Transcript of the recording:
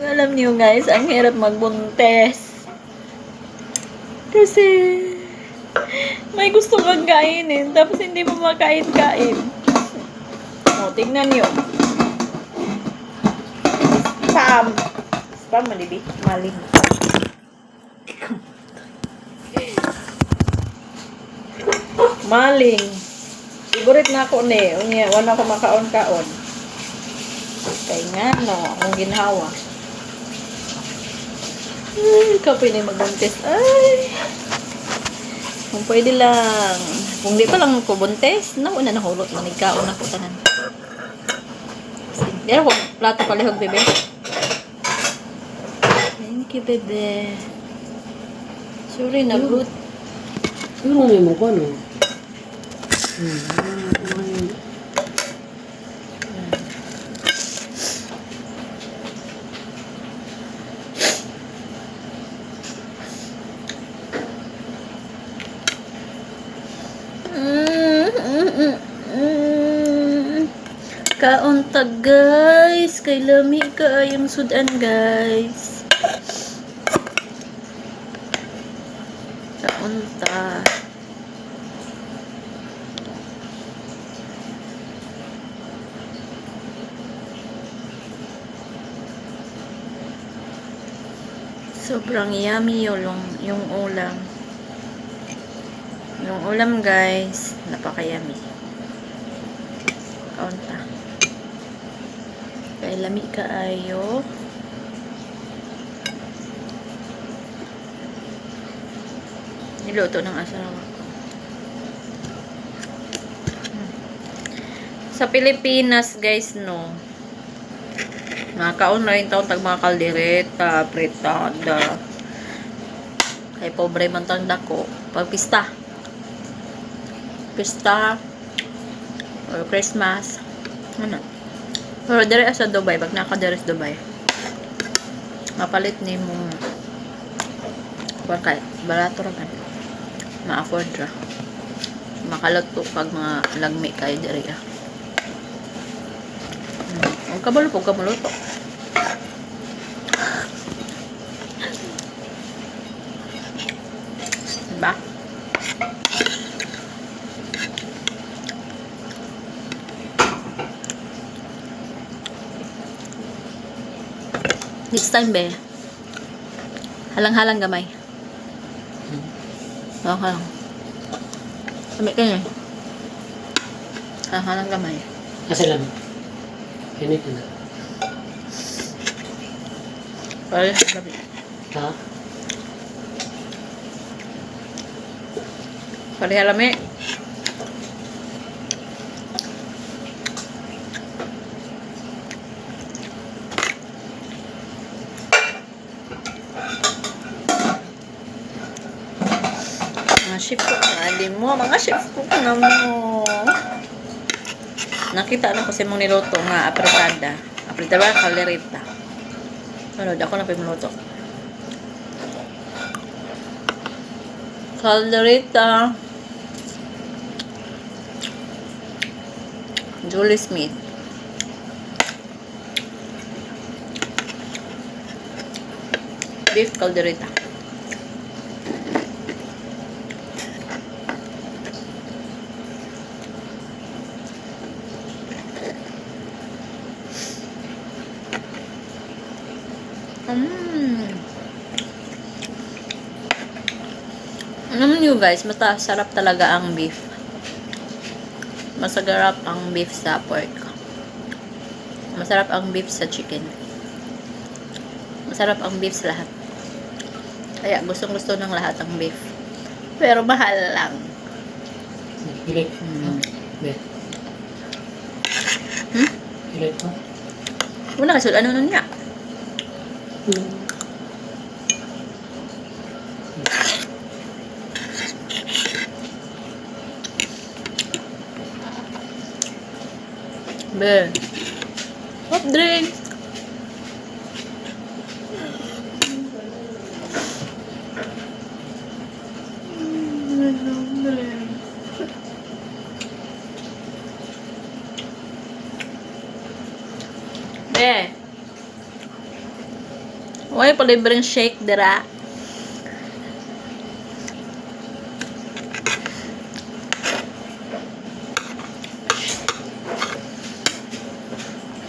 Alam niyo guys, ang hirap magbuntes. Kasi may gusto kang kainin, tapos hindi mo makain-kain. O, tignan niyo. Spam. Spam, malibi. Maling. Maling. Sigurit na ako ni. Unya, wala ko makaon-kaon. Kaya nga, no. Akong ginhawa. Ay, kapoy na magbuntis. Ay. Kung pwede lang. Kung di pa lang ko buntis, nauna na hulot. Manigkaon na ko tanan. Pero kung plato palihog, bebe. Thank you, bebe. Sorry, nagut. Pero may mo ko, no? Kaunta guys, kay lami ka yung sudan guys. Kaunta. Sobrang yummy yung ulam. Yung ulam guys, napaka-yummy. Kaunta. Kay lami kaayo. Niluto ng asawa ko. Sa Pilipinas guys, no, nakakaon na rin taon tag mga kaldereta, fritada. Kay pobre man tang dako pag pista or Christmas, ano. Pero dire sa Dubai, pag nakadire sa Dubai, mapalit ni mo kay barato ra man, ma-afford ra, makaluto pag mga lagmi kay dire. Ang kabalo pag kamuluto. Diba? Next time, be. Halang-halang gamay. Halang-halang. Kami kayo. Halang-halang gamay. Kasi lang. Kinit na. Pare, sabi. Ha? Pare, halami. Mga chef ko, mga chef ko na mo. Nakita na ko sa mong niluto nga apretada. Apretada, kaldereta. Ano, ako na pinuluto. Caldereta. Julie Smith. Beef caldereta. Alam nyo guys, masarap talaga ang beef. Masarap ang beef sa pork. Masarap ang beef sa chicken. Masarap ang beef sa lahat. Kaya gustong-gusto ng lahat ang beef. Pero mahal lang. Hilit. Be. Hilit ko. Una kasi, ano nun nga? Be. Hot drink. Be. Uy, palibreng shake, dira.